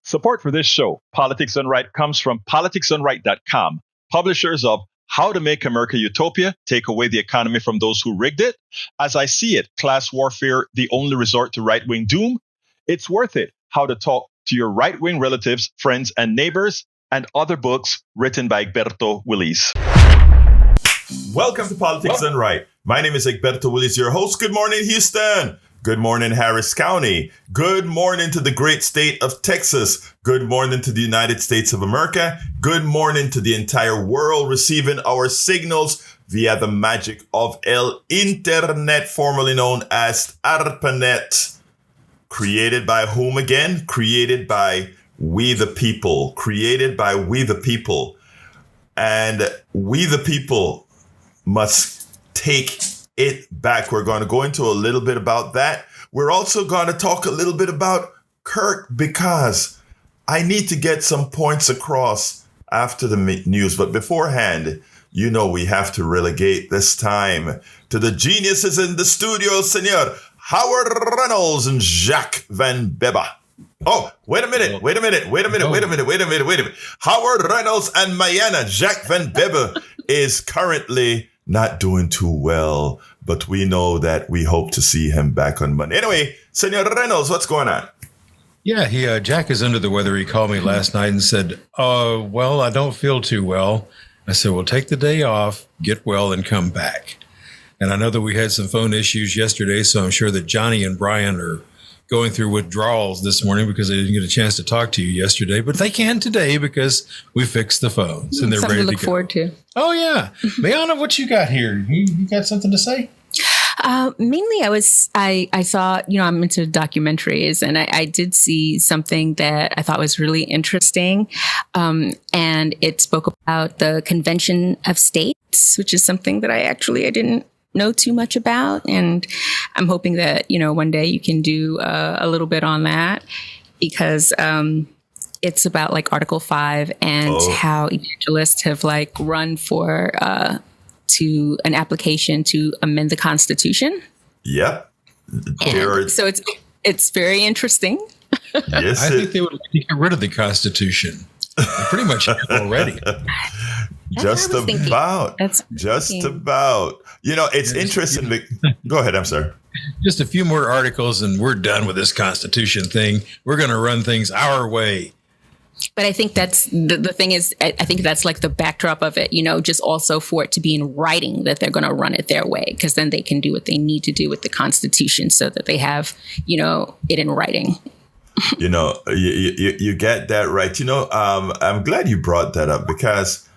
Support for this show, Politics Done Right, comes from politicsdoneright.com, publishers of How to Make America Utopia, Take Away the Economy from Those Who Rigged It, As I See It, Class Warfare, The Only Resort to Right-Wing Doom, It's Worth It, How to Talk to Your Right-Wing Relatives, Friends, and Neighbors, and other books written by Egberto, Willies. Welcome to Politics Done Right. My name is Egberto, Willies, your host. Good morning, Houston. Good morning, Harris County. Good morning to the great state of Texas. Good morning to the United States of America. Good morning to the entire world receiving our signals via the magic of El Internet, formerly known as ARPANET. Created by whom again? Created by we the people. Created by we the people. And we the people must take it back. We're going to go into a little bit about that. We're also going to talk a little bit about Kirk because I need to get some points across after the news. But beforehand, you know we have to relegate this time to the geniuses in the studio, Senor Howard Reynolds and Jacques Van Bebba. Oh, wait a minute. Howard Reynolds and Mayana, Jacques Van Bebba is currently not doing too well, but we know that we hope to see him back on Monday. Anyway, Senor Reynolds, what's going on? Yeah, Jack is under the weather. He called me last night and said, well, I don't feel too well. I said, well, take the day off, get well, and come back. And I know that we had some phone issues yesterday, so I'm sure that Johnny and Brian are going through withdrawals this morning because they didn't get a chance to talk to you yesterday, but they can today because we fixed the phones and they're something ready to go. look forward to. Oh yeah, Mayana, what you got here? You got something to say? Mainly, I saw, I'm into documentaries, and I did see something that I thought was really interesting, and it spoke about the Convention of States, which is something that I didn't know too much about, and I'm hoping that one day you can do a little bit on that because it's about like Article 5 and how evangelists have run for to an application to amend the Constitution. Yep. So it's very interesting. Yes, I think they would like to get rid of the Constitution. They pretty much have already. Just about. It's interesting. Go ahead. I'm sorry. Just a few more articles and we're done with this Constitution thing. We're going to run things our way. But I think that's the thing is, I think that's like the backdrop of it, just also for it to be in writing that they're going to run it their way, because then they can do what they need to do with the Constitution so that they have, it in writing. You get that right. I'm glad you brought that up because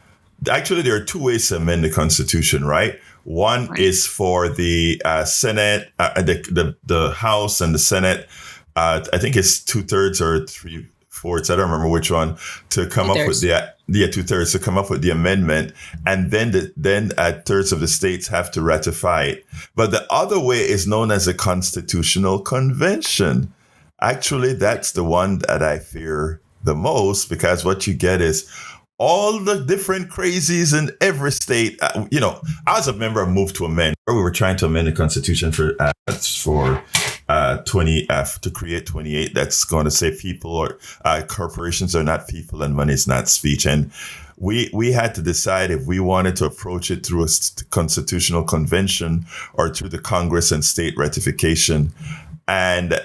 actually there are two ways to amend the Constitution, right? One is for the Senate, the House and the Senate. I think it's 2/3 or 3/4. I don't remember which one to come up with 2/3 to come up with the amendment, and then thirds of the states have to ratify it. But the other way is known as a constitutional convention. Actually, that's the one that I fear the most because what you get is all the different crazies in every state. I was a member of Move to Amend. We were trying to amend the Constitution for 20 to create 28. That's going to say people or corporations are not people and money is not speech. And we had to decide if we wanted to approach it through a constitutional convention or through the Congress and state ratification. And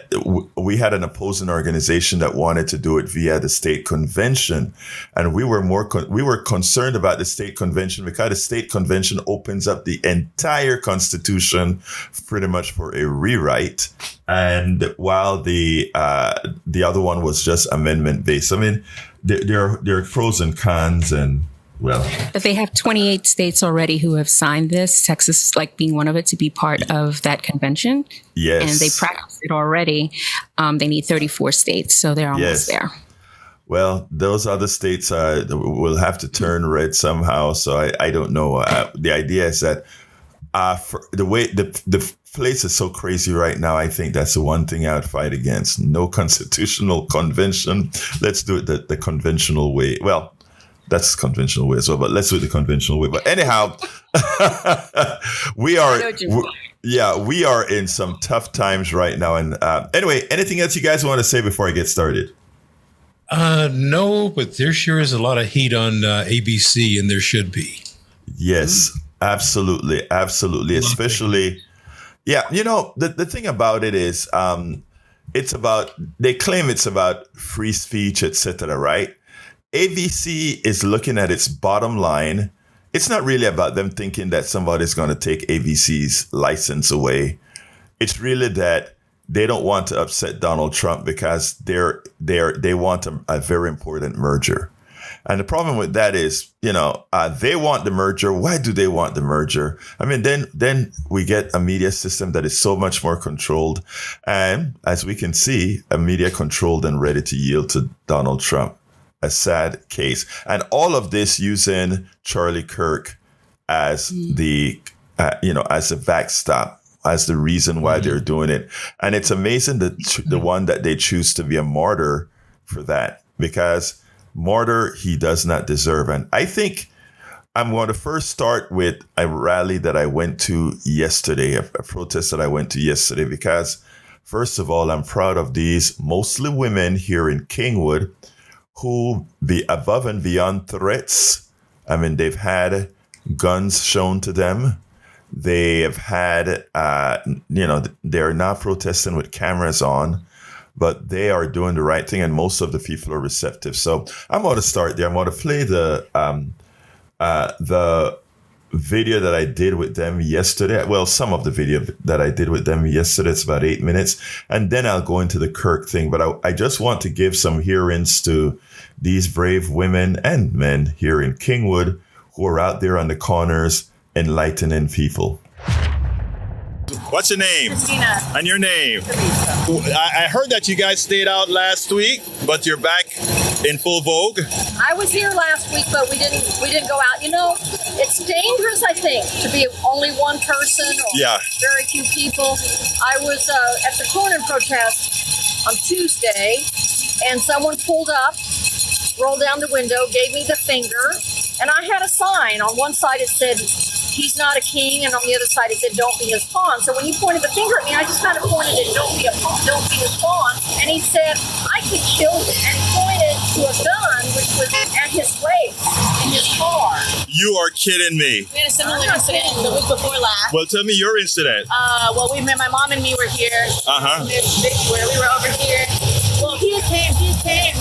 we had an opposing organization that wanted to do it via the state convention. And we were we were concerned about the state convention because the state convention opens up the entire Constitution pretty much for a rewrite. And while the other one was just amendment based. I mean, there are pros and cons and but they have 28 states already who have signed this, Texas being one of it, to be part of that convention. Yes. And they practice it already. They need 34 states, so they're almost there. Well, those other states will have to turn red somehow. So I don't know. The idea is that for the way the place is so crazy right now, I think that's the one thing I would fight against. No constitutional convention. Let's do it the conventional way. Well, that's conventional way as well, but let's do it the conventional way. But anyhow, we are in some tough times right now. And anyway, anything else you guys want to say before I get started? No, but there sure is a lot of heat on ABC, and there should be. Yes, absolutely. Absolutely. Especially, yeah, the thing about it is they claim it's about free speech, etc., right? ABC is looking at its bottom line. It's not really about them thinking that somebody's going to take ABC's license away. It's really that they don't want to upset Donald Trump because they want a very important merger. And the problem with that is, they want the merger. Why do they want the merger? I mean, then we get a media system that is so much more controlled. And as we can see, a media controlled and ready to yield to Donald Trump. A sad case. And all of this using Charlie Kirk as as a backstop, as the reason why they're doing it. And it's amazing that the one that they choose to be a martyr for that, because martyr he does not deserve. And I think I'm going to first start with a rally that I went to yesterday, a protest that I went to yesterday, because first of all, I'm proud of these mostly women here in Kingwood who be above and beyond threats. I mean, they've had guns shown to them. They have had, they're not protesting with cameras on, but they are doing the right thing, and most of the people are receptive. So I'm going to start there. I'm going to play the video that I did with them yesterday. Well, some of the video that I did with them yesterday. It's about 8 minutes, and then I'll go into the Kirk thing. But I just want to give some hearings to these brave women and men here in Kingwood who are out there on the corners enlightening people. What's your name? Christina. And your name? I heard that you guys stayed out last week, but you're back in full vogue. I was here last week, but we didn't go out. It's dangerous, I think, to be only one person or very few people. I was at the Cronin protest on Tuesday, and someone pulled up, rolled down the window, gave me the finger, and I had a sign. On one side it said, "He's not a king," and on the other side it said, "Don't be his pawn." So when he pointed the finger at me, I just kind of pointed it, "Don't be a pawn, don't be his pawn." And he said, "I could kill you," and pointed to a gun which was at his waist in his car. You are kidding me. We had a similar incident the week before last. Well, tell me your incident. Well, my mom and me were here. Where we were over here. Well, he came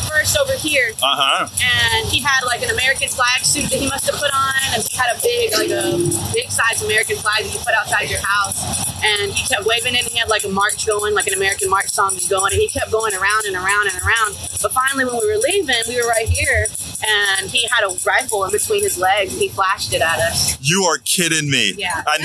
first over here. And he had like an American flag suit that he must have put on, and he had a big size American flag that you put outside your house. And he kept waving it, and he had like a march going, like an American march song going, and he kept going around and around and around. But finally, when we were leaving, we were right here, and he had a rifle in between his legs, and he flashed it at us. You are kidding me. Yeah. And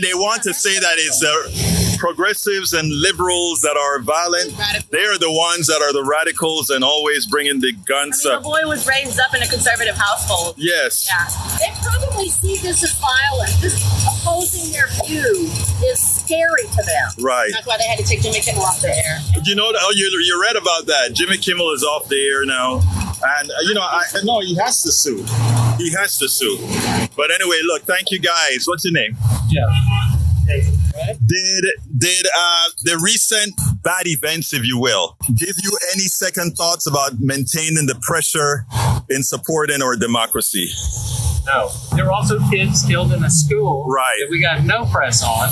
they want to say that it's the progressives and liberals that are violent. They are the ones that are the radicals and always bringing the guns up. The boy was raised up in a conservative household. Yes. Yeah. They probably see this as violent. This opposing their view is scary to them. Right. That's why they had to take Jimmy Kimmel off the air. You read about that. Jimmy Kimmel is off the air now. And, no, he has to sue. He has to sue. But anyway, look, thank you guys. What's your name? Yeah. Did the recent bad events, if you will, give you any second thoughts about maintaining the pressure in supporting our democracy? No. There were also kids killed in a school that we got no press on.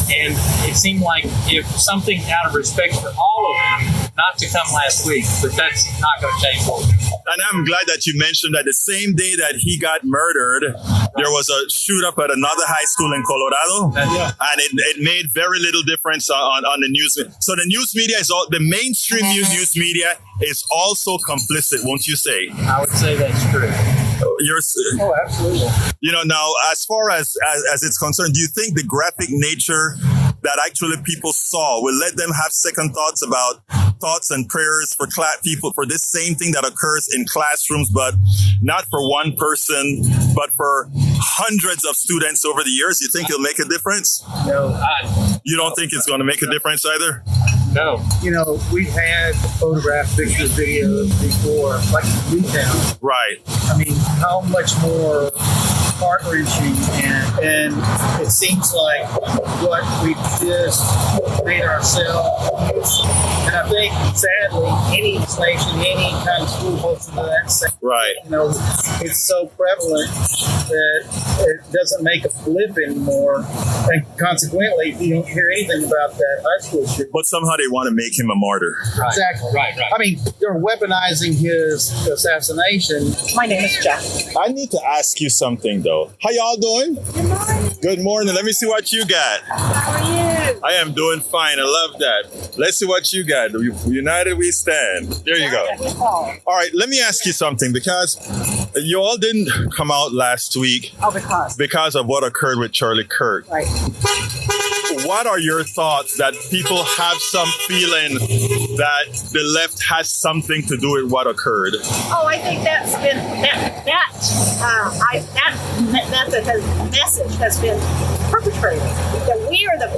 And it seemed like if something out of respect for all of them, not to come last week, but that's not going to change what we're doing. And I'm glad that you mentioned that the same day that he got murdered, there was a shoot up at another high school in Colorado. And it made very little difference on the news. So the news media the mainstream news media is also complicit, won't you say? I would say that's true. Oh, absolutely. Now, as far as it's concerned, do you think the graphic nature that actually people saw will let them have second thoughts about thoughts and prayers for people for this same thing that occurs in classrooms, but not for one person, but for hundreds of students over the years? You think it'll make a difference? No. You don't think it's going to make a difference either? No. We've had photographs, pictures, videos before, like Newtown. Right. I mean, how much more heart-wrenching, and it seems like what we just made ourselves. And I think, sadly, any station, any kind of school goes into that section. Right. It's so prevalent that it doesn't make a blip anymore. And consequently, you don't hear anything about that high school shooting. But somehow they want to make him a martyr. Right. Exactly. Right. I mean, they're weaponizing his assassination. My name is Jack. I need to ask you something, though. How y'all doing? Good morning. Good morning. Let me see what you got. How are you? I am doing fine. I love that. Let's see what you got. United we stand. There you go. All right. Let me ask you something, because you all didn't come out last week. Oh, because of what occurred with Charlie Kirk. Right. What are your thoughts that people have some feeling that the left has something to do with what occurred? Oh, I think that's been that message has been perpetrated. That we are the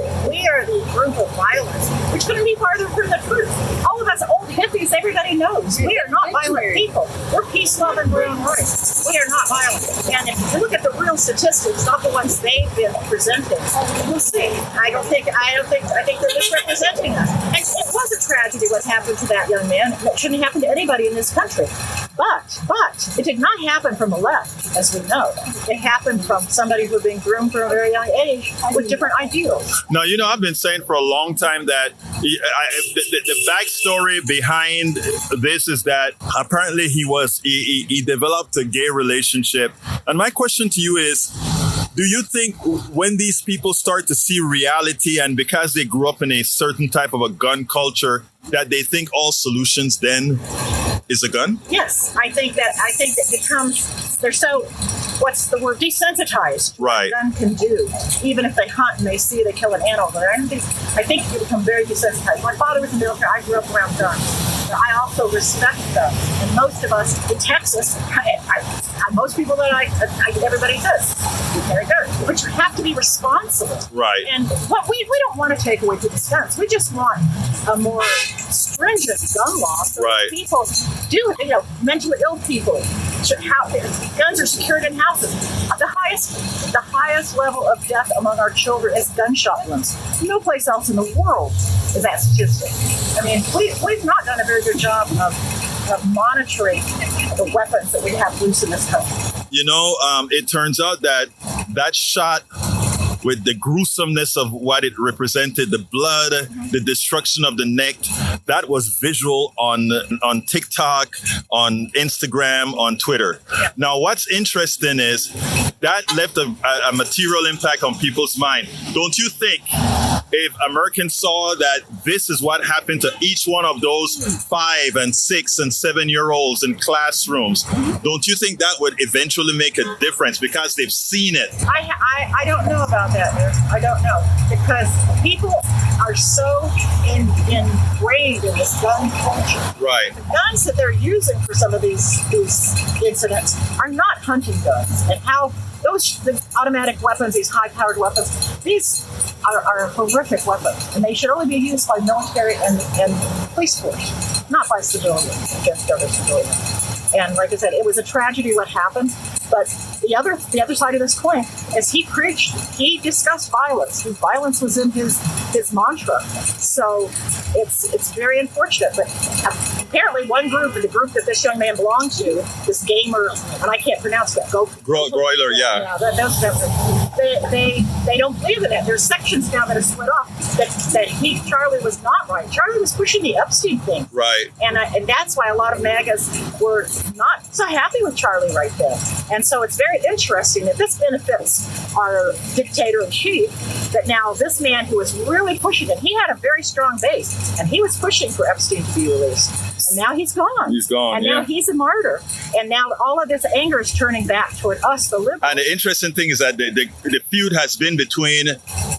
group of violence, which couldn't be farther from the truth. All of us old hippies, everybody knows we are not violent people. We're peace-loving, we're on rights. We are not violent. And if you look at the real statistics, not the ones they've been presenting, you'll see. I think they're misrepresenting us. And it was a tragedy what happened to that young man. It shouldn't happen to anybody in this country. But it did not happen from the left, as we know. It happened from somebody who had been groomed from a very young age with different ideals. Now, I've been saying for a long time that the backstory behind this is that apparently he developed a gay relationship. And my question to you is, do you think when these people start to see reality, and because they grew up in a certain type of a gun culture, that they think all solutions then is a gun? Yes, I think that they're so, what's the word, desensitized. Right. What a gun can do. Even if they hunt and they see they kill an animal. I think you become very desensitized. My father was in the military. I grew up around guns. I also respect guns. And most of us in Texas, most people that everybody says, you carry guns. But you have to be responsible. Right. And we don't want to take away people's guns. We just want a more stringent gun law so right. People do, mentally ill people. Guns are secured in houses. The highest level of death among our children is gunshot wounds. No place else in the world is that statistic. I mean, we've not done a very good job of monitoring the weapons that we have loose in this country. It turns out that shot, with the gruesomeness of what it represented, the blood, the destruction of the neck, that was visual on TikTok, on Instagram, on Twitter. Now, what's interesting is that left a material impact on people's mind. Don't you think if Americans saw that this is what happened to each one of those 5 and 6 and 7-year-olds in classrooms, don't you think that would eventually make a difference because they've seen it? I don't know about that, man. I don't know, because people are so ingrained in this gun culture. Right. The guns that they're using for some of these incidents are not hunting guns, and how the automatic weapons, these high-powered weapons, these are horrific weapons, and they should only be used by military and police force, not by civilians against other civilians. And like I said, it was a tragedy what happened. But the other side of this coin is he discussed violence. Violence was in his mantra. So it's very unfortunate. But apparently one group, the group that this young man belonged to, this gamer, and I can't pronounce that. Groiler, yeah. They don't believe in it. There's sections now that are split off that Charlie was not right. Charlie was pushing the Epstein thing. Right. And that's why a lot of MAGAs were not so happy with Charlie right then. And so it's very interesting that this benefits our dictator-in-chief, that now this man who was really pushing it, he had a very strong base, and he was pushing for Epstein to be released. And now he's gone. He's gone, and now he's a martyr. And now all of this anger is turning back toward us, the liberals. And the interesting thing is that the feud has been between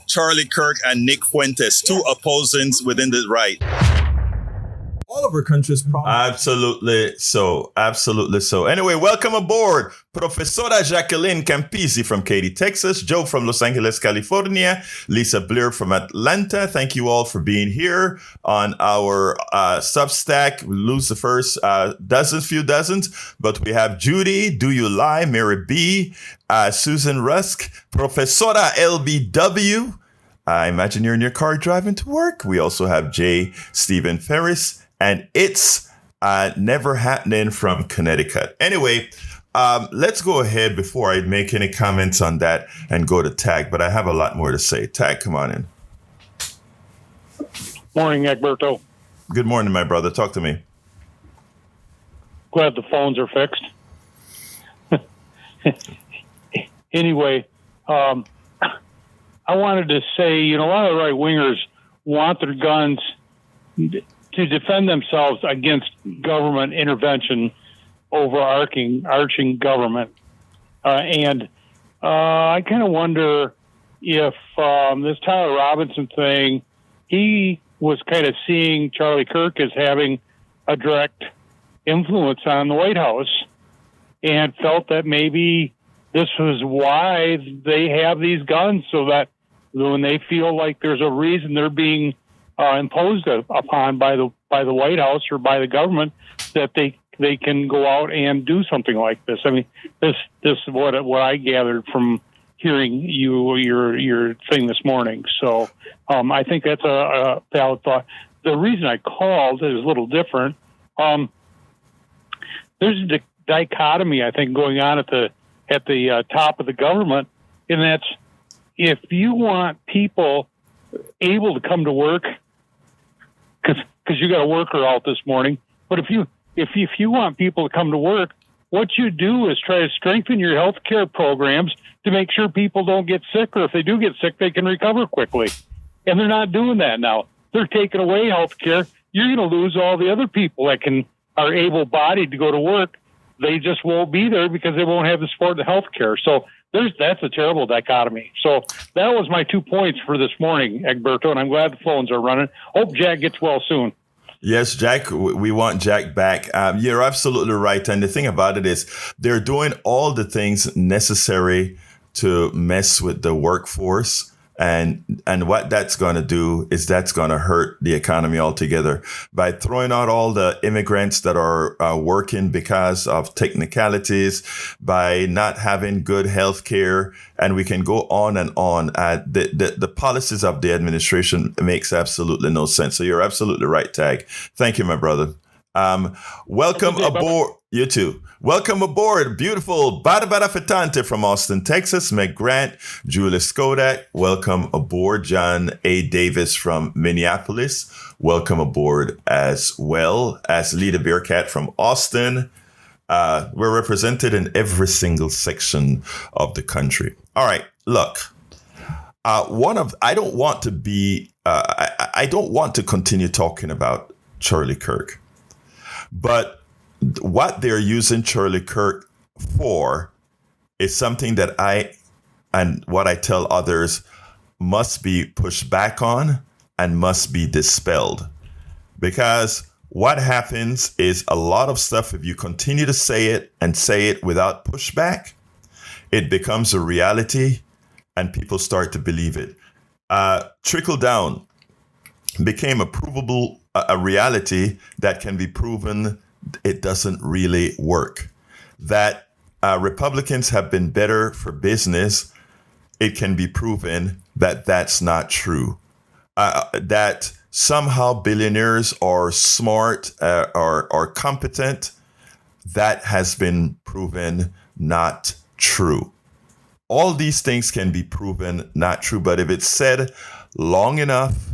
Charlie Kirk and Nick Fuentes, two opposings within the right. all of our country's problems. Absolutely so. Absolutely so. Anyway, welcome aboard, Professora Jacqueline Campisi from Katy, Texas, Joe from Los Angeles, California, Lisa Blair from Atlanta. Thank you all for being here on our Substack. We lose the first few dozens, but we have Judy, Do You Lie, Mary B., Susan Rusk, Professora LBW. I imagine you're in your car driving to work. We also have J. Stephen Ferris, and It's Never Happening from Connecticut. Anyway, let's go ahead before I make any comments on that and go to Tag, but I have a lot more to say. Tag, come on in. Morning, Egberto. Good morning, my brother. Talk to me. Glad the phones are fixed. Anyway, I wanted to say, a lot of the right-wingers want their guns to defend themselves against government intervention, overarching government. And I kind of wonder if this Tyler Robinson thing, he was kind of seeing Charlie Kirk as having a direct influence on the White House and felt that maybe this was why they have these guns, so that when they feel like there's a reason they're being imposed upon by the White House or by the government, that they can go out and do something like this. I mean, this is what I gathered from hearing your thing this morning. So I think that's a valid thought. The reason I called is a little different. There's a dichotomy, I think, going on at the top of the government, and that's, if you want people able to come to work, because you got a worker out this morning, but if you want people to come to work, what you do is try to strengthen your health care programs to make sure people don't get sick, or if they do get sick, they can recover quickly. And they're not doing that now. They're taking away health care. You're going to lose all the other people that are able-bodied to go to work. They just won't be there because they won't have the support of the health care. So that's a terrible dichotomy. So that was my 2 points for this morning, Egberto, and I'm glad the phones are running. Hope Jack gets well soon. Yes, Jack, we want Jack back. You're absolutely right. And the thing about it is they're doing all the things necessary to mess with the workforce. And what that's going to do is that's going to hurt the economy altogether by throwing out all the immigrants that are working because of technicalities, by not having good health care. And we can go on and on. The policies of the administration makes absolutely no sense. So you're absolutely right, Tag. Thank you, my brother. Welcome aboard. You too. Welcome aboard. Beautiful Bada Fitante from Austin, Texas. Meg Grant, Julius Kodak. Welcome aboard. John A. Davis from Minneapolis. Welcome aboard as well as Lita Bearcat from Austin. We're represented in every single section of the country. All right. Look, I don't want to continue talking about Charlie Kirk. But what they're using Charlie Kirk for is something that what I tell others must be pushed back on and must be dispelled. Because what happens is a lot of stuff, if you continue to say it without pushback, it becomes a reality and people start to believe it. Trickle down became a reality that can be proven it doesn't really work. That Republicans have been better for business, it can be proven that that's not true. That somehow billionaires are smart or competent, that has been proven not true. All these things can be proven not true, but if it's said long enough,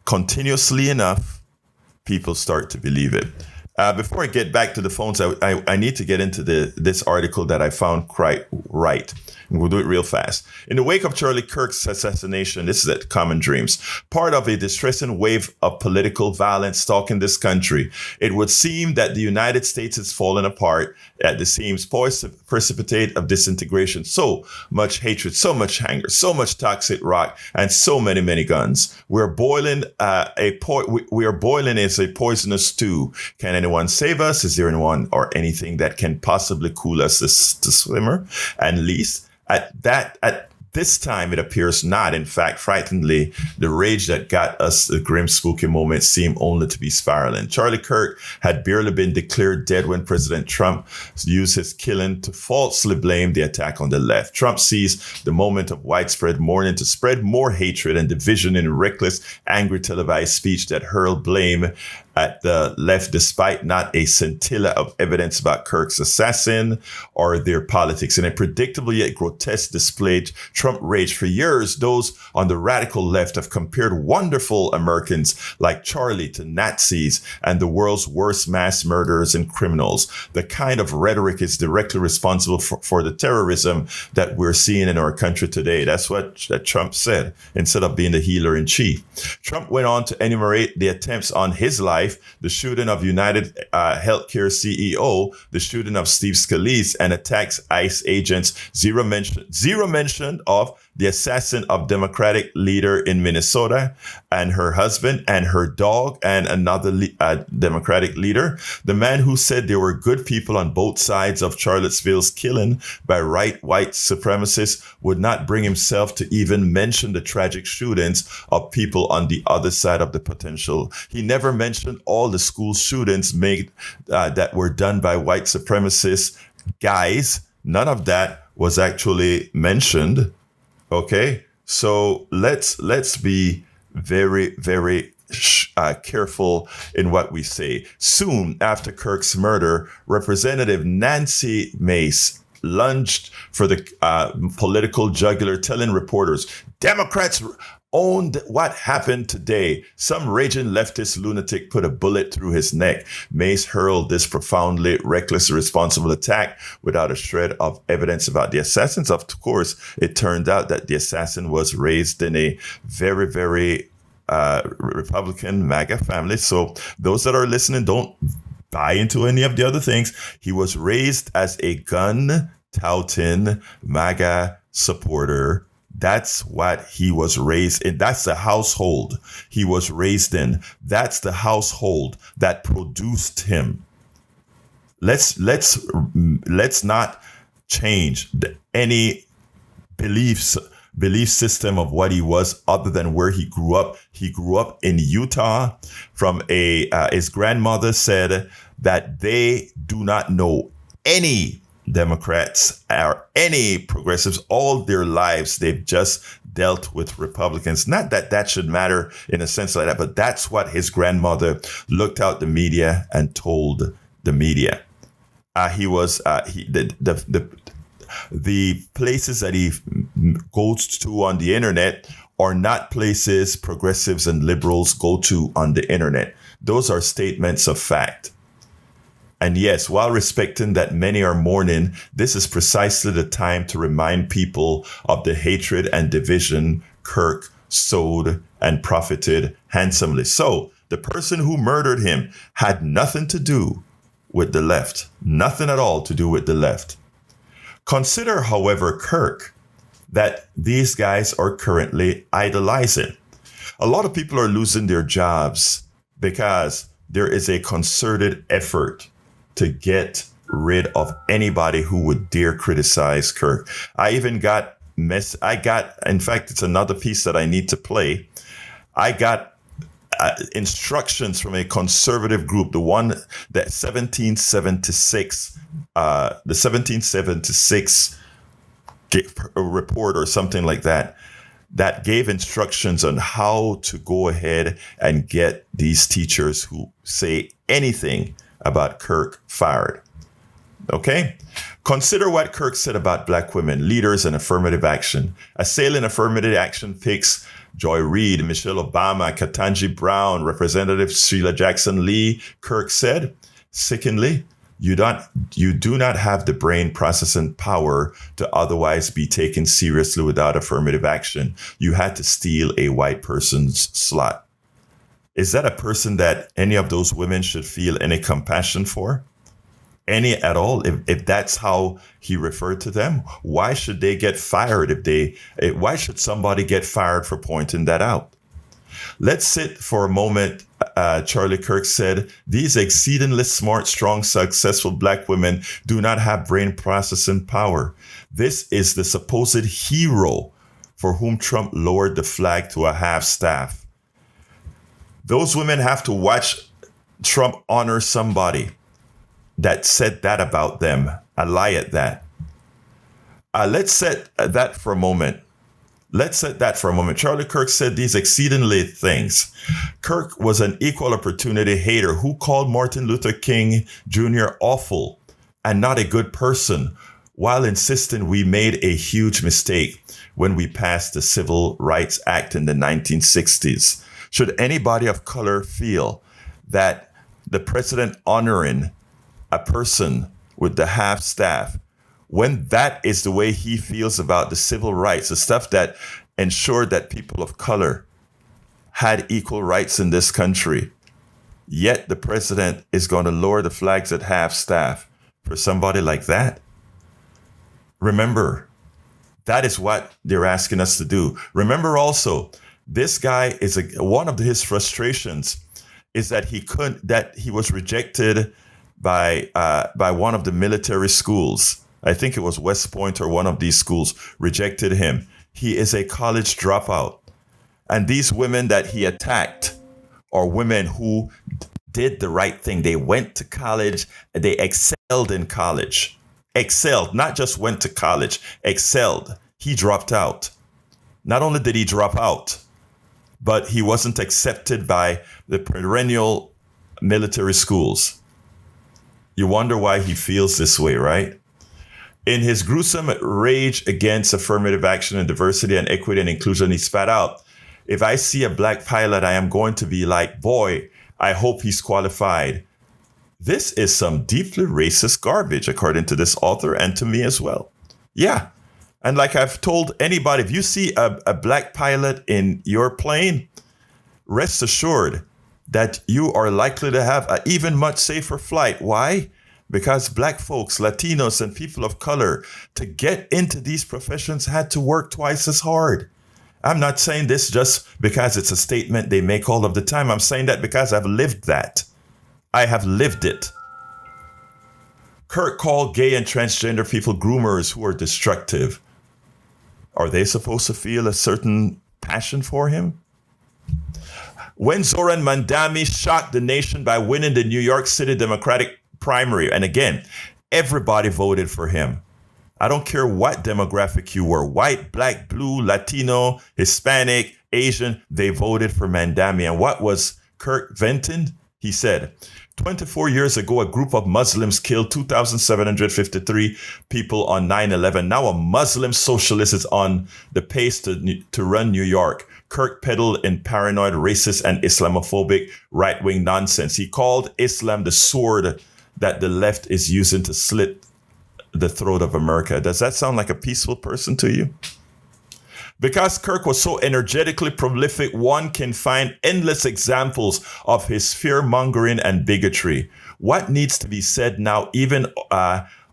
continuously enough, people start to believe it. Before I get back to the phones, I need to get into this article that I found quite right. And we'll do it real fast. In the wake of Charlie Kirk's assassination, this is at Common Dreams, part of a distressing wave of political violence stalking this country, it would seem that the United States is falling apart at the seams, poised to precipitate of disintegration. So much hatred, so much anger, so much toxic rock, and so many, many guns. We're boiling we are boiling as a poisonous stew. Can anyone save us? Is there anyone or anything that can possibly cool us to simmer? And least at this time, it appears not. In fact, frighteningly, the rage that got us the grim, spooky moments seemed only to be spiraling. Charlie Kirk had barely been declared dead when President Trump used his killing to falsely blame the attack on the left. Trump seized the moment of widespread mourning to spread more hatred and division in reckless, angry televised speech that hurled blame at the left, despite not a scintilla of evidence about Kirk's assassin or their politics. In a predictable yet grotesque display, Trump rage. For years, those on the radical left have compared wonderful Americans like Charlie to Nazis and the world's worst mass murderers and criminals. The kind of rhetoric is directly responsible for the terrorism that we're seeing in our country today. That's what Trump said, instead of being the healer in chief. Trump went on to enumerate the attempts on his life, the shooting of United Healthcare CEO, the shooting of Steve Scalise, and attacks ICE agents. Zero mention of the assassin of Democratic leader in Minnesota and her husband and her dog and another Democratic leader. The man who said there were good people on both sides of Charlottesville's killing by white supremacists would not bring himself to even mention the tragic shootings of people on the other side of the potential. He never mentioned all the school shootings made that were done by white supremacist guys. None of that was actually mentioned. Okay, so let's be very, very careful in what we say. Soon after Kirk's murder, Representative Nancy Mace lunged for the political jugular, telling reporters, Democrats owned what happened today. Some raging leftist lunatic put a bullet through his neck. Mace hurled this profoundly reckless, irresponsible attack without a shred of evidence about the assassins. Of course, it turned out that the assassin was raised in a very, very Republican MAGA family. So those that are listening, don't buy into any of the other things. He was raised as a gun-touting MAGA supporter. That's what he was raised in. That's the household he was raised in. That's the household that produced him. Let's not change any belief system of what he was, other than where he grew up. He grew up in Utah. From his grandmother said that they do not know any Democrats or any progressives. All their lives, they've just dealt with Republicans. Not that that should matter in a sense like that, but that's what his grandmother looked out the media and told the media. The places that he goes to on the internet are not places progressives and liberals go to on the internet. Those are statements of fact. And yes, while respecting that many are mourning, this is precisely the time to remind people of the hatred and division Kirk sowed and profited handsomely. So the person who murdered him had nothing to do with the left, nothing at all to do with the left. Consider, however, Kirk, that these guys are currently idolizing. A lot of people are losing their jobs because there is a concerted effort to get rid of anybody who would dare criticize Kirk. I got, in fact, it's another piece that I need to play. I got instructions from a conservative group, the 1776 report or something like that, that gave instructions on how to go ahead and get these teachers who say anything about Kirk fired. Okay? Consider what Kirk said about black women, leaders, and affirmative action. Assailing affirmative action picks Joy Reid, Michelle Obama, Ketanji Brown, Representative Sheila Jackson Lee. Kirk said, Secondly, you do not have the brain processing power to otherwise be taken seriously without affirmative action. You had to steal a white person's slot. Is that a person that any of those women should feel any compassion for? Any at all? If that's how he referred to them, why should they get fired why should somebody get fired for pointing that out? Let's sit for a moment. Charlie Kirk said, these exceedingly smart, strong, successful black women do not have brain processing power. This is the supposed hero for whom Trump lowered the flag to a half-staff. Those women have to watch Trump honor somebody that said that about them, a lie at that. Let's set that for a moment. Charlie Kirk said these exceedingly things. Kirk was an equal opportunity hater who called Martin Luther King Jr. awful and not a good person, while insisting we made a huge mistake when we passed the Civil Rights Act in the 1960s. Should anybody of color feel that the president honoring a person with the half staff, when that is the way he feels about the civil rights, the stuff that ensured that people of color had equal rights in this country, yet the president is going to lower the flags at half staff for somebody like that? Remember, that is what they're asking us to do. Remember also, this guy is one of his frustrations is that he was rejected by one of the military schools. I think it was West Point or one of these schools rejected him. He is a college dropout. And these women that he attacked are women who did the right thing. They went to college. They excelled in college. Excelled, not just went to college, excelled. He dropped out. Not only did he drop out, but he wasn't accepted by the perennial military schools. You wonder why he feels this way, right? In his gruesome rage against affirmative action and diversity and equity and inclusion, he spat out, if I see a black pilot, I am going to be like, boy, I hope he's qualified. This is some deeply racist garbage, according to this author and to me as well. Yeah. And like I've told anybody, if you see a black pilot in your plane, rest assured that you are likely to have an even much safer flight. Why? Because black folks, Latinos, and people of color, to get into these professions had to work twice as hard. I'm not saying this just because it's a statement they make all of the time. I'm saying that because I've lived that. I have lived it. Kirk called gay and transgender people groomers who are destructive. Are they supposed to feel a certain passion for him? When Zoran Mandami shocked the nation by winning the New York City Democratic primary, and again, everybody voted for him. I don't care what demographic you were, white, black, blue, Latino, Hispanic, Asian, they voted for Mandami. And what was Kirk venting? He said, 24 years ago, a group of Muslims killed 2,753 people on 9/11. Now a Muslim socialist is on the pace to run New York. Kirk peddled in paranoid, racist, and Islamophobic right-wing nonsense. He called Islam the sword that the left is using to slit the throat of America. Does that sound like a peaceful person to you? Because Kirk was so energetically prolific, one can find endless examples of his fear-mongering and bigotry. What needs to be said now, even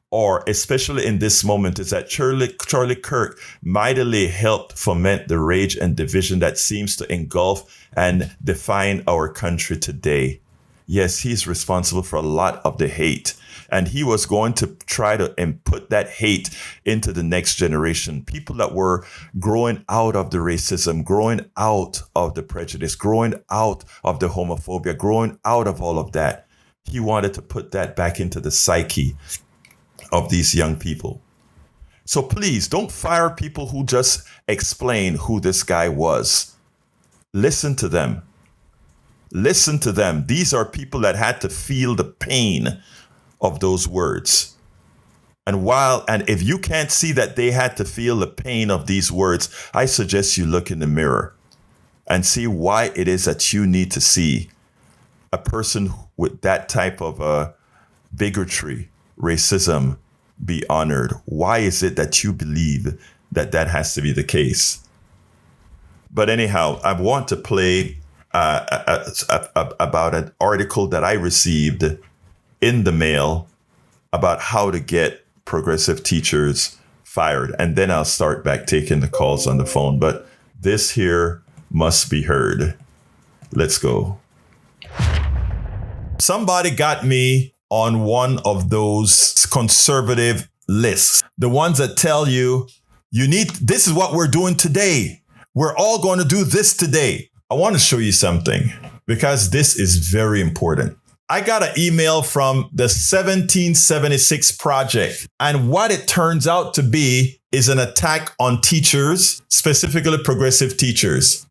or especially in this moment, is that Charlie Kirk mightily helped foment the rage and division that seems to engulf and define our country today. Yes, he's responsible for a lot of the hate. And he was going to try to input that hate into the next generation. People that were growing out of the racism, growing out of the prejudice, growing out of the homophobia, growing out of all of that. He wanted to put that back into the psyche of these young people. So please don't fire people who just explain who this guy was. Listen to them. Listen to them. These are people that had to feel the pain of those words. And if you can't see that they had to feel the pain of these words, I suggest you look in the mirror and see why it is that you need to see a person with that type of bigotry, racism be honored? Why is it that you believe that that has to be the case? But anyhow, I want to play about an article that I received in the mail about how to get progressive teachers fired. And then I'll start back taking the calls on the phone. But this here must be heard. Let's go. Somebody got me on one of those conservative lists, the ones that tell you, this is what we're doing today. We're all going to do this today. I want to show you something because this is very important. I got an email from the 1776 Project, and what it turns out to be is an attack on teachers, specifically progressive teachers.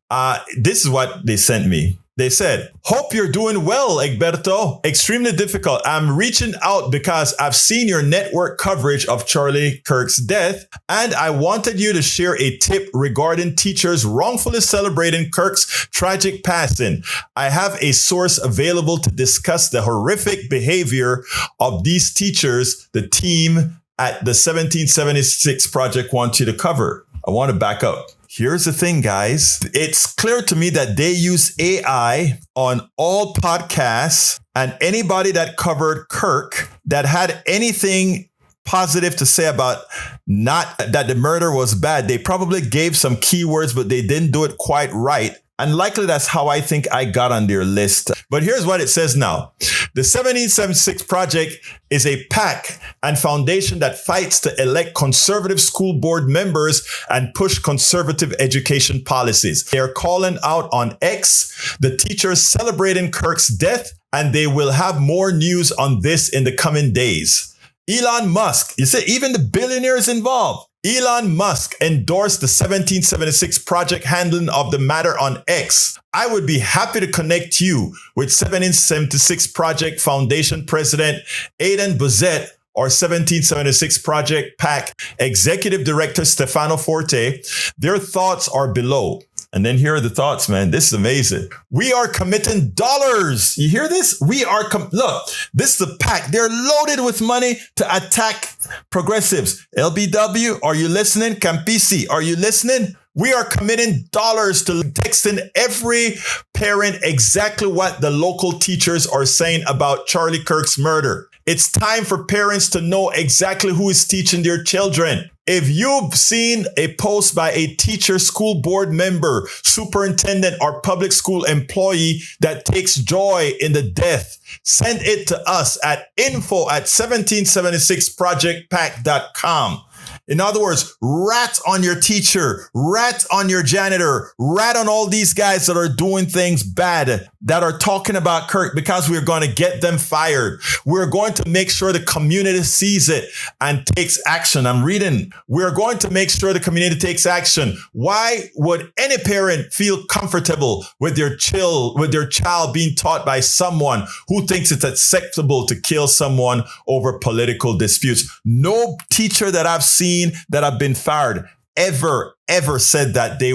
This is what they sent me. They said, "Hope you're doing well, Egberto. Extremely difficult. I'm reaching out because I've seen your network coverage of Charlie Kirk's death, and I wanted you to share a tip regarding teachers wrongfully celebrating Kirk's tragic passing. I have a source available to discuss the horrific behavior of these teachers the team at the 1776 Project wants you to cover." I want to back up. Here's the thing, guys. It's clear to me that they use AI on all podcasts, and anybody that covered Kirk that had anything positive to say about not that the murder was bad, they probably gave some keywords, but they didn't do it quite right. And likely that's how I think I got on their list. But here's what it says now. The 1776 Project is a PAC and foundation that fights to elect conservative school board members and push conservative education policies. They are calling out on X the teachers celebrating Kirk's death, and they will have more news on this in the coming days. Elon Musk, you see, even the billionaires involved. Elon Musk endorsed the 1776 Project handling of the matter on X. I would be happy to connect you with 1776 Project Foundation President Aidan Buzette or 1776 Project PAC Executive Director Stefano Forte. Their thoughts are below. And then here are the thoughts, man. This is amazing. We are committing dollars. You hear this? Look, this is the PAC. They're loaded with money to attack progressives. LBW, are you listening? Campisi, are you listening? We are committing dollars to texting every parent exactly what the local teachers are saying about Charlie Kirk's murder. It's time for parents to know exactly who is teaching their children. If you've seen a post by a teacher, school board member, superintendent, or public school employee that takes joy in the death, send it to us at info@1776projectpac.com. In other words, rat on your teacher, rat on your janitor, rat on all these guys that are doing things bad, that are talking about Kirk, because we're going to get them fired. We're going to make sure the community sees it and takes action. I'm reading. We're going to make sure the community takes action. Why would any parent feel comfortable with their child being taught by someone who thinks it's acceptable to kill someone over political disputes? No teacher that I've seen that have been fired ever said that they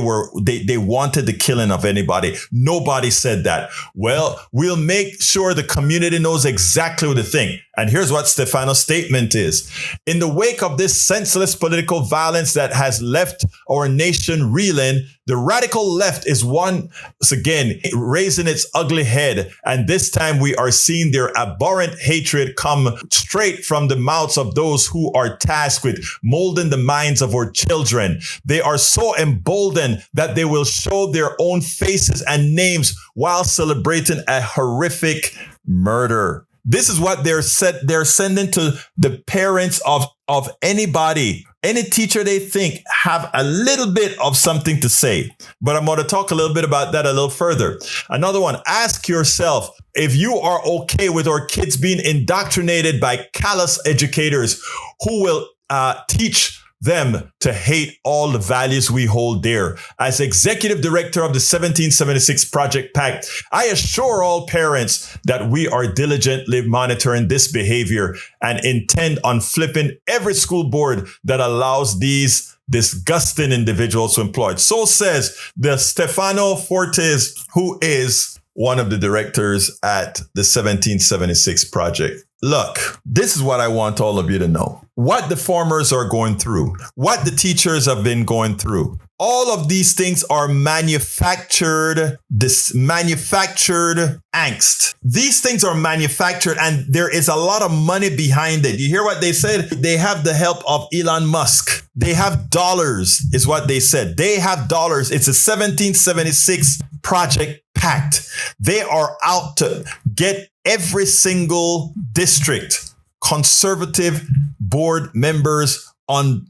wanted the killing of anybody. Nobody said that. Well, we'll make sure the community knows exactly what to think. And here's what Stefano's statement is. In the wake of this senseless political violence that has left our nation reeling, the radical left is once again raising its ugly head. And this time we are seeing their abhorrent hatred come straight from the mouths of those who are tasked with molding the minds of our children. They are so emboldened that they will show their own faces and names while celebrating a horrific murder. This is what they're sending to the parents of anybody, any teacher they think have a little bit of something to say. But I'm going to talk a little bit about that a little further. Another one, ask yourself if you are okay with our kids being indoctrinated by callous educators who will teach them to hate all the values we hold dear. As executive director of the 1776 Project PAC, I assure all parents that we are diligently monitoring this behavior and intend on flipping every school board that allows these disgusting individuals to employ. So says the Stefano Fortes, who is one of the directors at the 1776 Project. Look, this is what I want all of you to know. What the farmers are going through, what the teachers have been going through. All of these things are manufactured angst. These things are manufactured, and there is a lot of money behind it. You hear what they said? They have the help of Elon Musk. They have dollars, is what they said. They have dollars. It's a 1776 Project Pact. They are out to get every single district, conservative board members on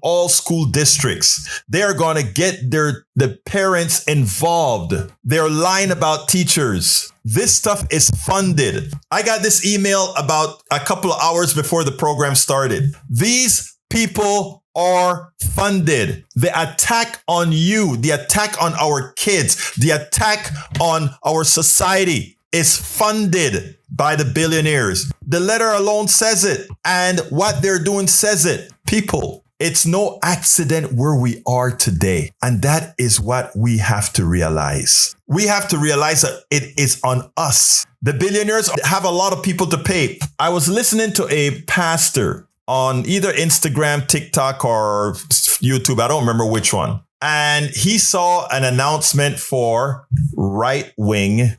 all school districts. They are going to get the parents involved. They're lying about teachers. This stuff is funded. I got this email about a couple of hours before the program started. These people are funded. The attack on you, the attack on our kids, the attack on our society is funded by the billionaires. The letter alone says it, and what they're doing says it. People, it's no accident where we are today. And that is what we have to realize. We have to realize that it is on us. The billionaires have a lot of people to pay. I was listening to a pastor on either Instagram, TikTok, or YouTube. I don't remember which one. And he saw an announcement for right-wing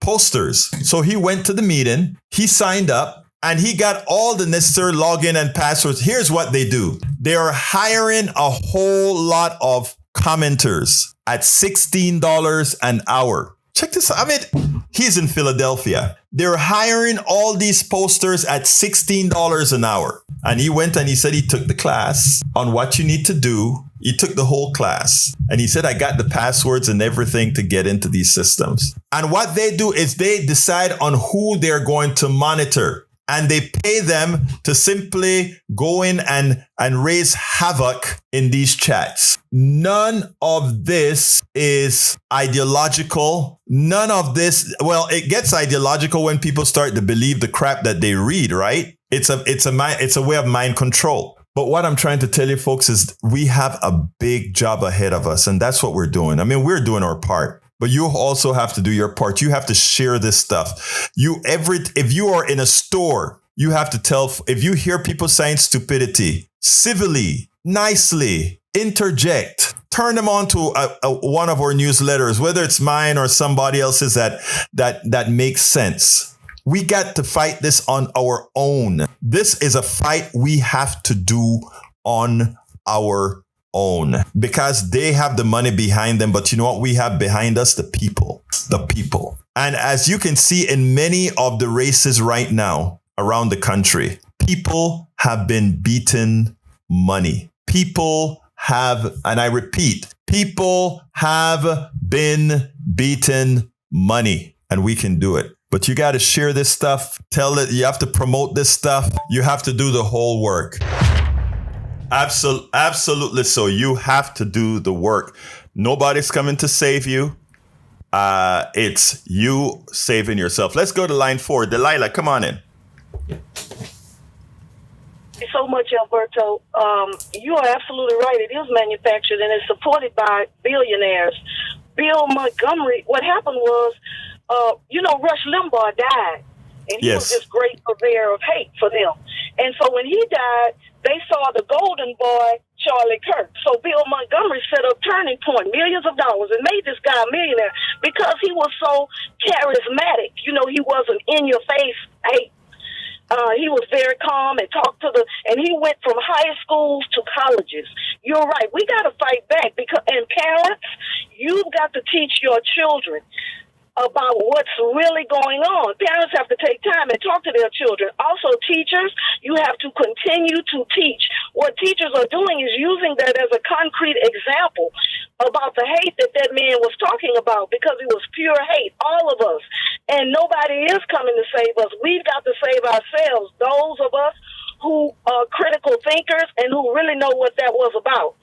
posters. So he went to the meeting, he signed up, and he got all the necessary login and passwords. Here's what they do. They are hiring a whole lot of commenters at $16 an hour. Check this out. I mean, he's in Philadelphia. They're hiring all these posters at $16 an hour. And he went and he said he took the class on what you need to do. He took the whole class. And he said, I got the passwords and everything to get into these systems. And what they do is they decide on who they're going to monitor. And they pay them to simply go in and raise havoc in these chats. None of this is ideological. None of this, well, it gets ideological when people start to believe the crap that they read, right? It's a way of mind control. But what I'm trying to tell you folks is we have a big job ahead of us, and that's what we're doing. I mean, we're doing our part. But you also have to do your part. You have to share this stuff. If you are in a store, you have to tell, if you hear people saying stupidity, civilly, nicely, interject, turn them on to one of our newsletters, whether it's mine or somebody else's that makes sense. We got to fight this on our own. This is a fight we have to do on our own because they have the money behind them. But you know what we have behind us? The people. And as you can see in many of the races right now around the country, people have been beaten money. People have, and I repeat, people have been beaten money, and we can do it. But you got to share this stuff. Tell it. You have to promote this stuff. You have to do the whole work. Absolutely. So you have to do the work. Nobody's coming to save you. It's you saving yourself. Let's go to line 4. Delilah, come on in. So much, Egberto. You are absolutely right. It is manufactured and it's supported by billionaires. Bill Montgomery, what happened was, Rush Limbaugh died, and he was this great purveyor of hate for them. And so when he died, they saw the golden boy, Charlie Kirk. So Bill Montgomery set up Turning Point, millions of dollars, and made this guy a millionaire because he was so charismatic. You know, he wasn't in-your-face hate. He was very calm and and he went from high schools to colleges. You're right. We got to fight back and parents, you've got to teach your children about what's really going on. Parents have to take time and talk to their children. Also, teachers, you have to continue to teach. What teachers are doing is using that as a concrete example about the hate that man was talking about because it was pure hate, all of us. And nobody is coming to save us. We've got to save ourselves, those of us who are critical thinkers and who really know what that was about.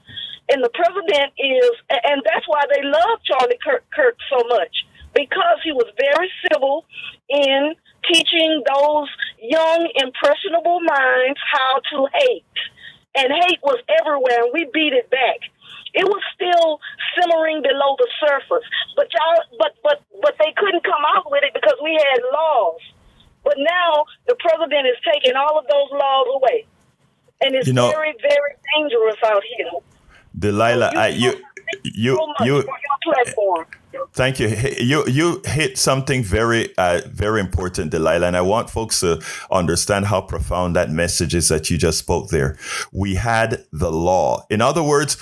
And the president and that's why they love Charlie Kirk so much. Because he was very civil in teaching those young, impressionable minds how to hate. And hate was everywhere, and we beat it back. It was still simmering below the surface. But they couldn't come out with it because we had laws. But now the president is taking all of those laws away. And it's very, very dangerous out here. Delilah, thank you. You hit something very, very important, Delilah, and I want folks to understand how profound that message is that you just spoke there. We had the law. In other words,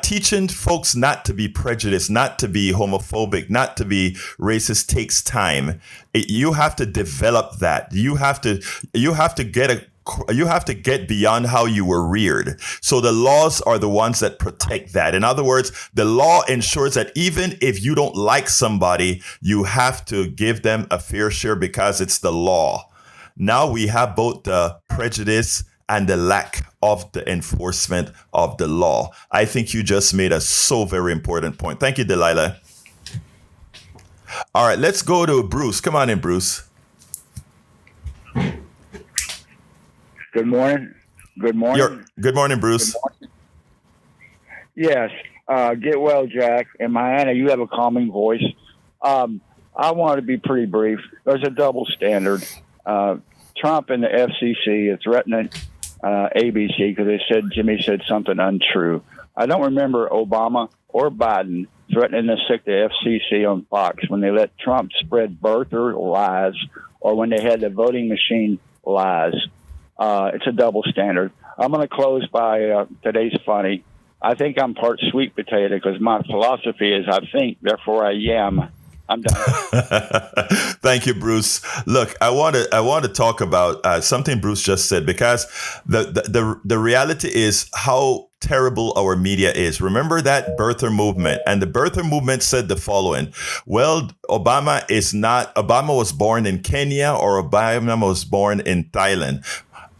teaching folks not to be prejudiced, not to be homophobic, not to be racist takes time. You have to develop that. You have to get beyond how you were reared. So the laws are the ones that protect that. In other words, the law ensures that even if you don't like somebody, you have to give them a fair share because it's the law. Now we have both the prejudice and the lack of the enforcement of the law. I think you just made a so very important point. Thank you, Delilah. All right, let's go to Bruce. Come on in, Bruce. Good morning. Good morning. Good morning, Bruce. Good morning. Yes. Get well, Jack. And Mariana, you have a calming voice. I want to be pretty brief. There's a double standard. Trump and the FCC is threatening ABC because they said Jimmy said something untrue. I don't remember Obama or Biden threatening to stick the FCC on Fox when they let Trump spread birther lies or when they had the voting machine lies. It's a double standard. I'm going to close by today's funny. I think I'm part sweet potato because my philosophy is I think, therefore I am. I'm done. Thank you, Bruce. Look, I want to talk about something Bruce just said because the reality is how terrible our media is. Remember that birther movement, and the birther movement said the following: well, Obama was born in Kenya or Obama was born in Thailand.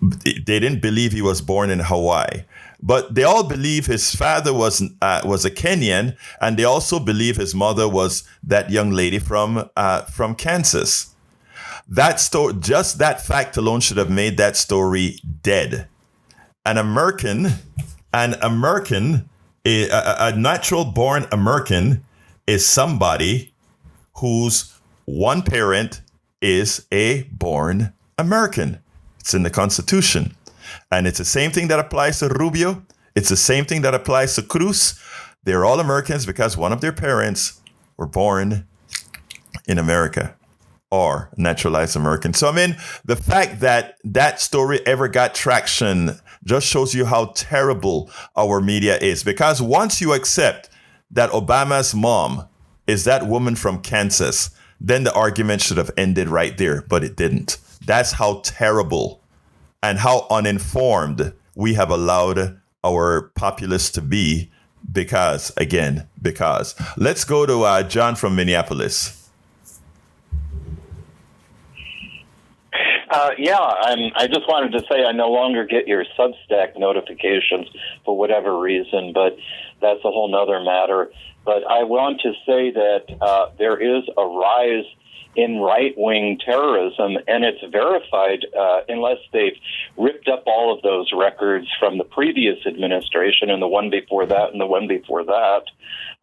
They didn't believe he was born in Hawaii. But they all believe his father was a Kenyan, and they also believe his mother was that young lady from Kansas. That story, just that fact alone, should have made that story dead. A natural-born American, is somebody whose one parent is a born American. It's in the Constitution. And it's the same thing that applies to Rubio. It's the same thing that applies to Cruz. They're all Americans because one of their parents were born in America or naturalized American. So, I mean, the fact that that story ever got traction just shows you how terrible our media is. Because once you accept that Obama's mom is that woman from Kansas, then the argument should have ended right there, but it didn't. That's how terrible and how uninformed we have allowed our populace to be because. Let's go to John from Minneapolis. I just wanted to say I no longer get your Substack notifications for whatever reason, but that's a whole nother matter. But I want to say that there is a rise in right-wing terrorism, and it's verified unless they've ripped up all of those records from the previous administration and the one before that and the one before that.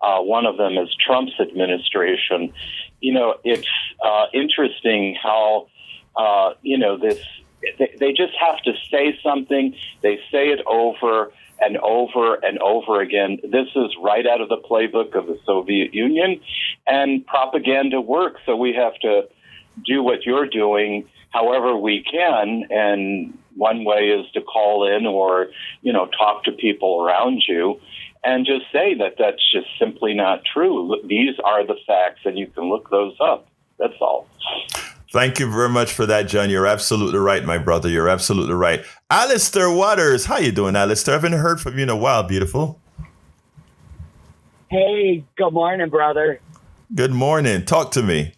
One of them is Trump's administration. You know, it's interesting how, they just have to say something. They say it over and over and over again. This is right out of the playbook of the Soviet Union, and propaganda works. So we have to do what you're doing however we can. And one way is to call in or, talk to people around you and just say that that's just simply not true. These are the facts, and you can look those up. That's all. Thank you very much for that, John. You're absolutely right, my brother. You're absolutely right. Alistair Waters. How you doing, Alistair? I haven't heard from you in a while, beautiful. Hey, good morning, brother. Good morning. Talk to me.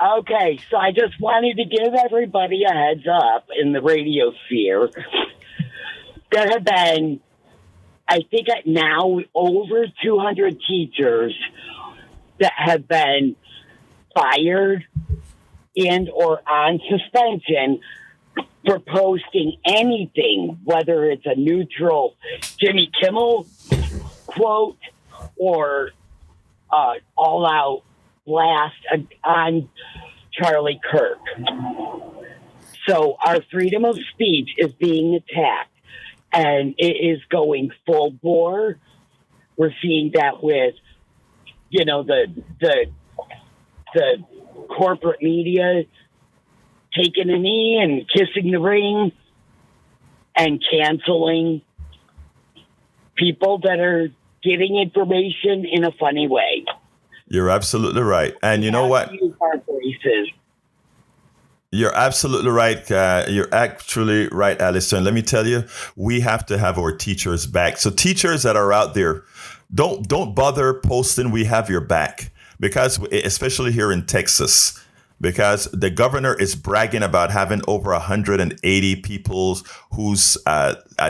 Okay, so I just wanted to give everybody a heads up in the radio sphere. There have been, I think now, over 200 teachers that have been fired and or on suspension for posting anything, whether it's a neutral Jimmy Kimmel quote or all-out blast on Charlie Kirk. So our freedom of speech is being attacked, and it is going full bore. We're seeing that with, the corporate media taking a knee and kissing the ring and canceling people that are getting information in a funny way. You're absolutely right. And you know what? You're absolutely right. You're actually right, Alistair. And let me tell you, we have to have our teachers back. So teachers that are out there, don't bother posting "we have your back," because especially here in Texas, because the governor is bragging about having over 180 people whose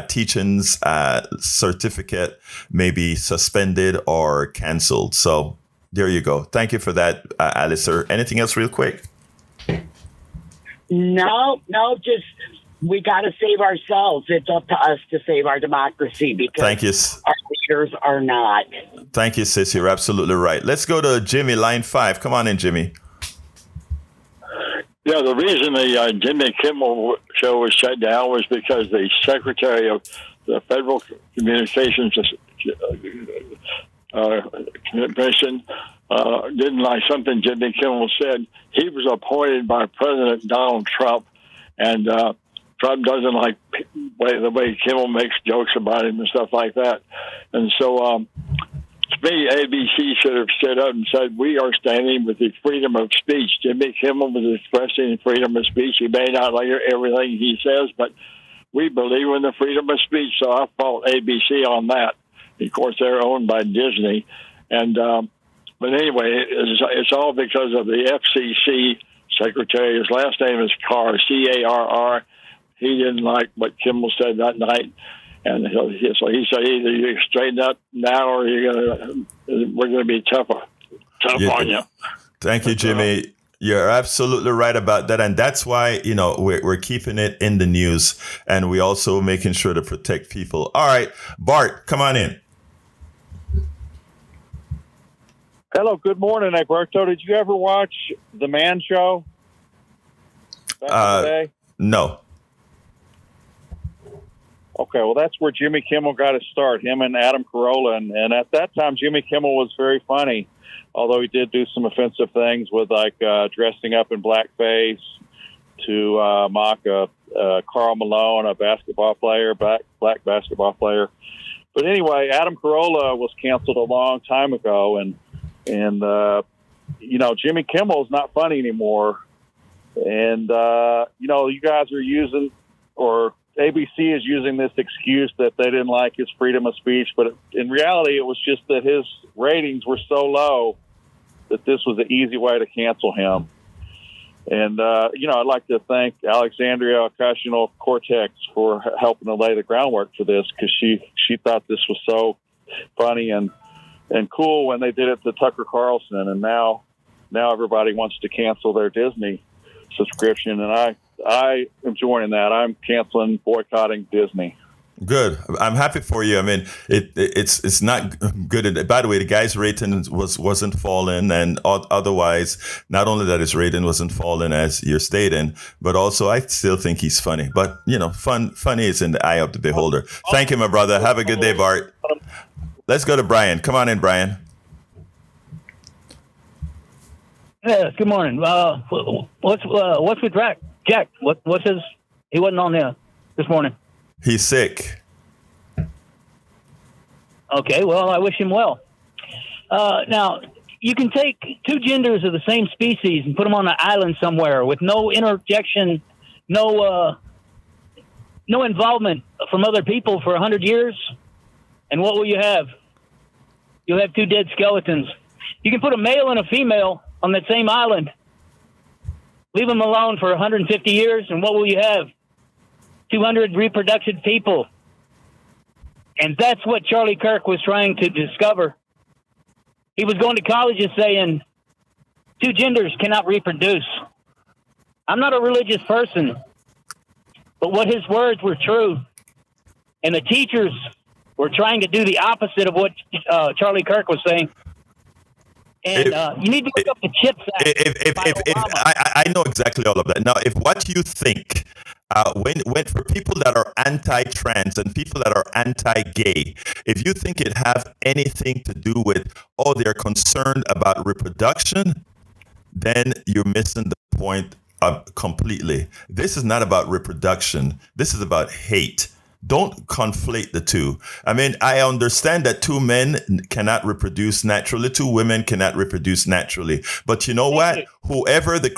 teaching's certificate may be suspended or canceled. So there you go. Thank you for that, Alistair. Anything else real quick? No, just we got to save ourselves. It's up to us to save our democracy because Thank you. Our leaders are not. Thank you, sis. You're absolutely right. Let's go to Jimmy, line 5. Come on in, Jimmy. Yeah, the reason the Jimmy Kimmel show was shut down was because the Secretary of the Federal Communications Commission didn't like something Jimmy Kimmel said. He was appointed by President Donald Trump, and Trump doesn't like the way Kimmel makes jokes about him and stuff like that. And so, to me, ABC should have stood up and said, we are standing with the freedom of speech. Jimmy Kimmel was expressing freedom of speech. He may not like everything he says, but we believe in the freedom of speech, so I fault ABC on that. Of course, they're owned by Disney. And but anyway, it's all because of the FCC secretary. His last name is Carr, C-A-R-R. He didn't like what Kimmel said that night. And so he said, either you straighten up now or we're going to be tough on you. Thank you, Jimmy. You're absolutely right about that. And that's why, we're keeping it in the news. And we also making sure to protect people. All right, Bart, come on in. Hello, good morning, Egberto. Did you ever watch The Man Show back in the day? No. Okay, well, that's where Jimmy Kimmel got his start, him and Adam Carolla. And at that time, Jimmy Kimmel was very funny, although he did do some offensive things with, dressing up in blackface to mock Karl Malone, a basketball player, black basketball player. But anyway, Adam Carolla was canceled a long time ago, and Jimmy Kimmel is not funny anymore. And, you guys are using, or ABC is using this excuse that they didn't like his freedom of speech. But in reality, it was just that his ratings were so low that this was an easy way to cancel him. And, I'd like to thank Alexandria Ocasio-Cortez for helping to lay the groundwork for this, because she thought this was so funny and cool when they did it to Tucker Carlson, and now everybody wants to cancel their Disney subscription, and I am joining that. I'm boycotting Disney. Good. I'm happy for you. I mean, it's not good. By the way, the guy's rating wasn't falling, and otherwise, not only that his rating wasn't falling as you're stating, but also I still think he's funny. But funny is in the eye of the beholder. Thank you, my brother. Have a good day, Bart. Let's go to Brian. Come on in, Brian. Yeah, good morning. What's with Jack? What's his? He wasn't on there this morning. He's sick. Okay, well, I wish him well. Now, you can take two genders of the same species and put them on an island somewhere with no interjection, no involvement from other people for 100 years, and what will you have? You'll have two dead skeletons. You can put a male and a female on that same island, leave them alone for 150 years, and what will you have? 200 reproductive people. And that's what Charlie Kirk was trying to discover. He was going to colleges saying, two genders cannot reproduce. I'm not a religious person, But what his words were true. And the teachers were trying to do the opposite of what Charlie Kirk was saying. And you need to look up the CHIPS Act. I know exactly all of that. Now, if what you think, when for people that are anti-trans and people that are anti-gay, if you think it have anything to do with, they're concerned about reproduction, then you're missing the point completely. This is not about reproduction. This is about hate. Don't conflate the two. I mean, I understand that two men cannot reproduce naturally, two women cannot reproduce naturally. But you know what? Whoever the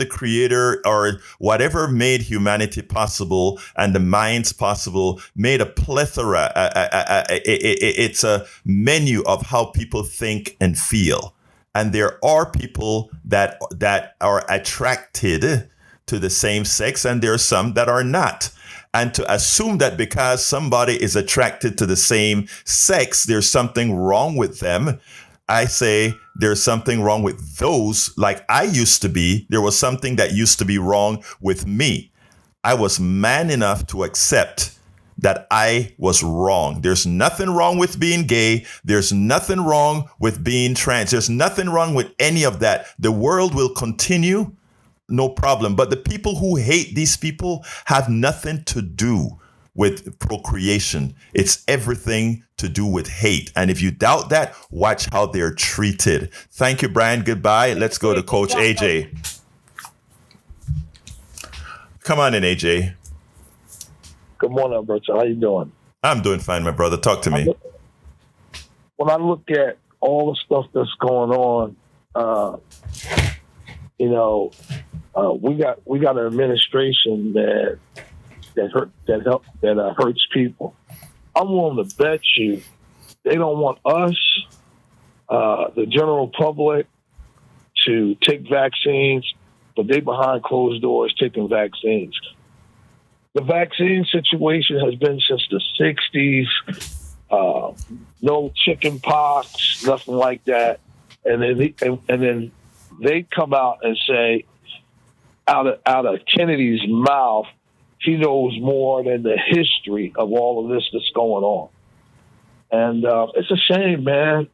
creator or whatever made humanity possible and the minds possible made a plethora. It's a menu of how people think and feel. And there are people that are attracted to the same sex, and there are some that are not. And to assume that because somebody is attracted to the same sex, there's something wrong with them. I say there's something wrong with those, like I used to be. There was something that used to be wrong with me. I was man enough to accept that I was wrong. There's nothing wrong with being gay. There's nothing wrong with being trans. There's nothing wrong with any of that. The world will continue. No problem. But the people who hate these people have nothing to do with procreation. It's everything to do with hate. And if you doubt that, watch how they're treated. Thank you, Brian. Goodbye. Let's go to Coach AJ. Come on in, AJ. Good morning, Egberto. How you doing? I'm doing fine, my brother. Talk to me. When I look at all the stuff that's going on, we got an administration that hurts people. I'm willing to bet you they don't want us, the general public, to take vaccines, but they behind closed doors taking vaccines. The vaccine situation has been since the 60s. No chicken pox, nothing like that. And then they come out and say, out of Kennedy's mouth, he knows more than the history of all of this that's going on. And it's a shame, man.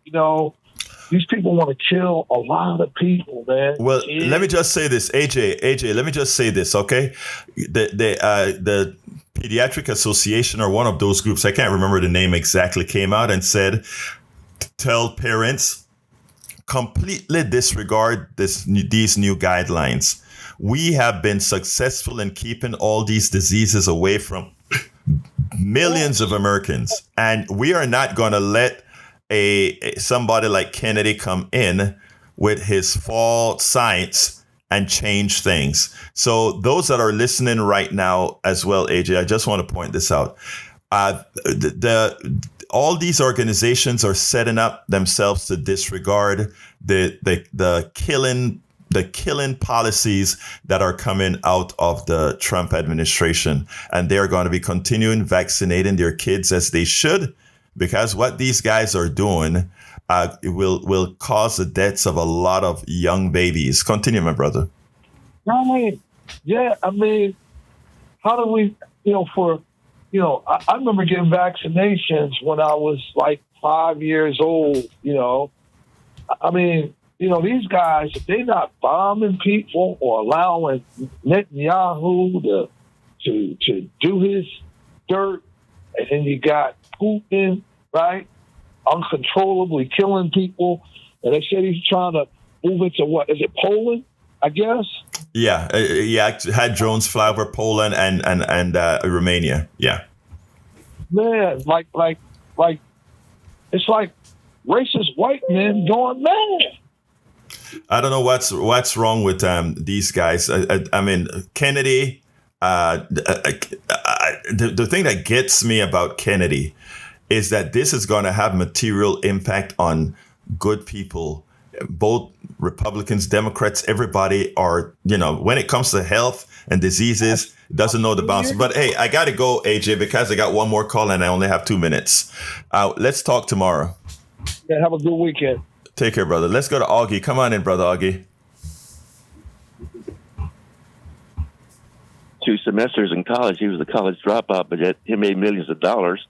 These people want to kill a lot of people, man. Well, let me just say this, AJ, let me just say this, okay? The Pediatric Association or one of those groups, I can't remember the name exactly, came out and said, tell parents, completely disregard these new guidelines. We have been successful in keeping all these diseases away from millions of Americans. And we are not going to let somebody like Kennedy come in with his false science and change things. So those that are listening right now as well, AJ, I just want to point this out. All these organizations are setting up themselves to disregard the killing policies that are coming out of the Trump administration. And they're going to be continuing vaccinating their kids as they should, because what these guys are doing will cause the deaths of a lot of young babies. Continue, my brother. I mean, how do we, I remember getting vaccinations when I was like 5 years old, I mean, these guys, if they're not bombing people or allowing Netanyahu to do his dirt, and then you got Putin, right, uncontrollably killing people, and they said he's trying to move into what? Is it Poland, I guess? Yeah, had drones fly over Poland and Romania. Yeah. Man, like it's like racist white men going mad. I don't know what's wrong with these guys. I mean, Kennedy. The thing that gets me about Kennedy is that this is going to have material impact on good people, both Republicans, Democrats. Everybody are, when it comes to health and diseases, doesn't know the bounds. But hey, I got to go, AJ, because I got one more call and I only have 2 minutes. Let's talk tomorrow. Yeah, have a good weekend. Take care, brother. Let's go to Augie. Come on in, brother Augie. 2 semesters in college. He was a college dropout, but yet he made millions of dollars.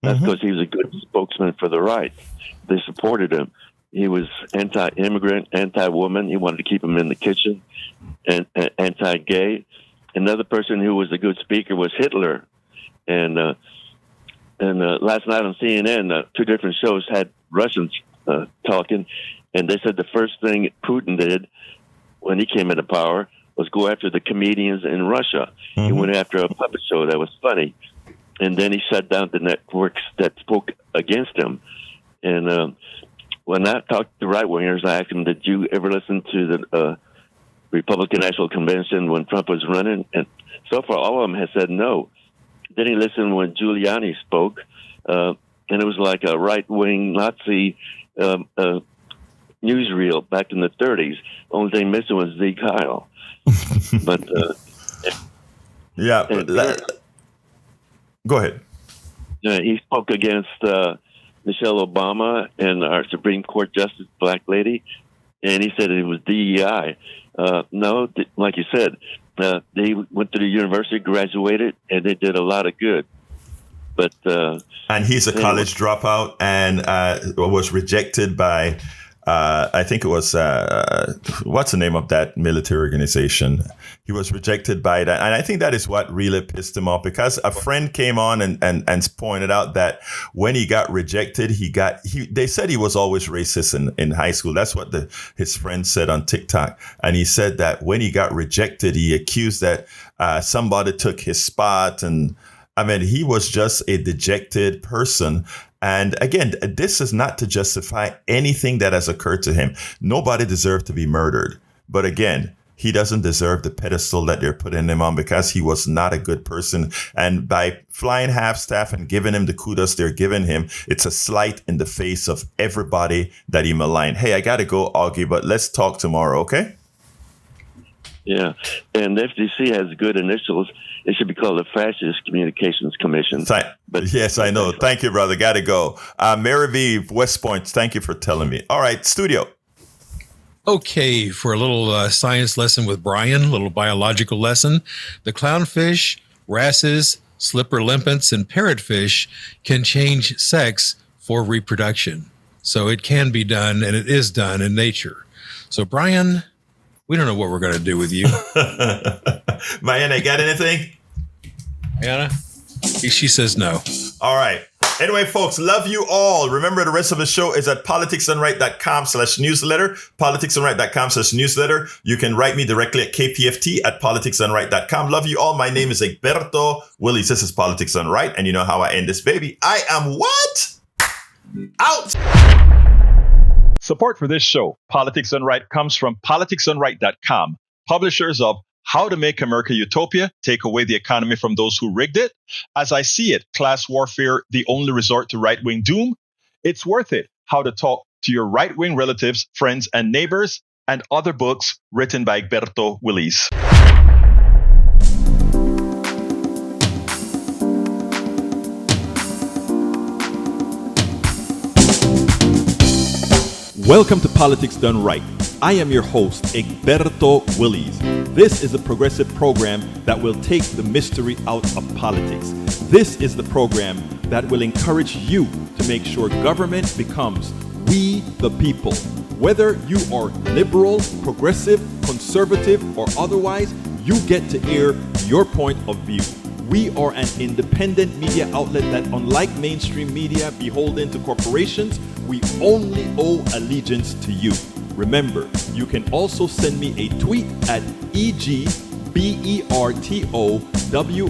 That's because he was a good spokesman for the right. They supported him. He was anti-immigrant, anti-woman. He wanted to keep them in the kitchen, and anti-gay. Another person who was a good speaker was Hitler. And last night on CNN, 2 different shows had Russians talking, and they said the first thing Putin did when he came into power was go after the comedians in Russia. He went after a puppet show that was funny, and then he shut down the networks that spoke against him. And when I talked to right-wingers, I asked them, did you ever listen to the Republican National Convention when Trump was running? And so far, all of them have said no. Then he listened when Giuliani spoke, and it was like a right-wing Nazi newsreel back in the 30s. Only thing missing was Zeke Kyle. But go ahead. He spoke against Michelle Obama and our Supreme Court Justice, black lady, and he said it was DEI. No, like you said, they went to the university, graduated, and they did a lot of good. But and he's a college dropout and was rejected by, I think it was, what's the name of that military organization? He was rejected by that. And I think that is what really pissed him off, because a friend came on and pointed out that when he got rejected, they said he was always racist in high school. That's what his friend said on TikTok. And he said that when he got rejected, he accused that somebody took his spot. And I mean, he was just a dejected person. And again, this is not to justify anything that has occurred to him. Nobody deserved to be murdered. But again, he doesn't deserve the pedestal that they're putting him on, because he was not a good person. And by flying half-staff and giving him the kudos they're giving him, it's a slight in the face of everybody that he maligned. Hey, I got to go, Augie, but let's talk tomorrow, okay? Yeah. And the FCC has good initials. It should be called the Fascist Communications Commission. Yes, I know. Thank you, brother. Got to go. Mary V, West Point, thank you for telling me. All right, studio. Okay, for a little science lesson with Brian, a little biological lesson. The clownfish, wrasses, slipper limpets, and parrotfish can change sex for reproduction. So it can be done, and it is done in nature. So, Brian, we don't know what we're going to do with you. Mayana, got anything? Mayana? She says no. All right. Anyway, folks, love you all. Remember, the rest of the show is at politicsdoneright.com/newsletter, politicsdoneright.com/newsletter. You can write me directly at kpft@politicsdoneright.com. Love you all. My name is Egberto Willies. This is Politics Done Right, and you know how I end this, baby. I am what? Out! Support for this show, Politics Done Right, comes from politicsdoneright.com, publishers of How to Make America Utopia, Take Away the Economy from Those Who Rigged It. As I See It, Class Warfare, The Only Resort to Right-Wing Doom. It's Worth It, How to Talk to Your Right-Wing Relatives, Friends, and Neighbors, and other books written by Egberto Willies. Welcome to Politics Done Right. I am your host, Egberto Willies. This is a progressive program that will take the mystery out of politics. This is the program that will encourage you to make sure government becomes we the people. Whether you are liberal, progressive, conservative, or otherwise, you get to air your point of view. We are an independent media outlet that, unlike mainstream media beholden to corporations, we only owe allegiance to you. Remember, you can also send me a tweet at EGBERTOWILLIES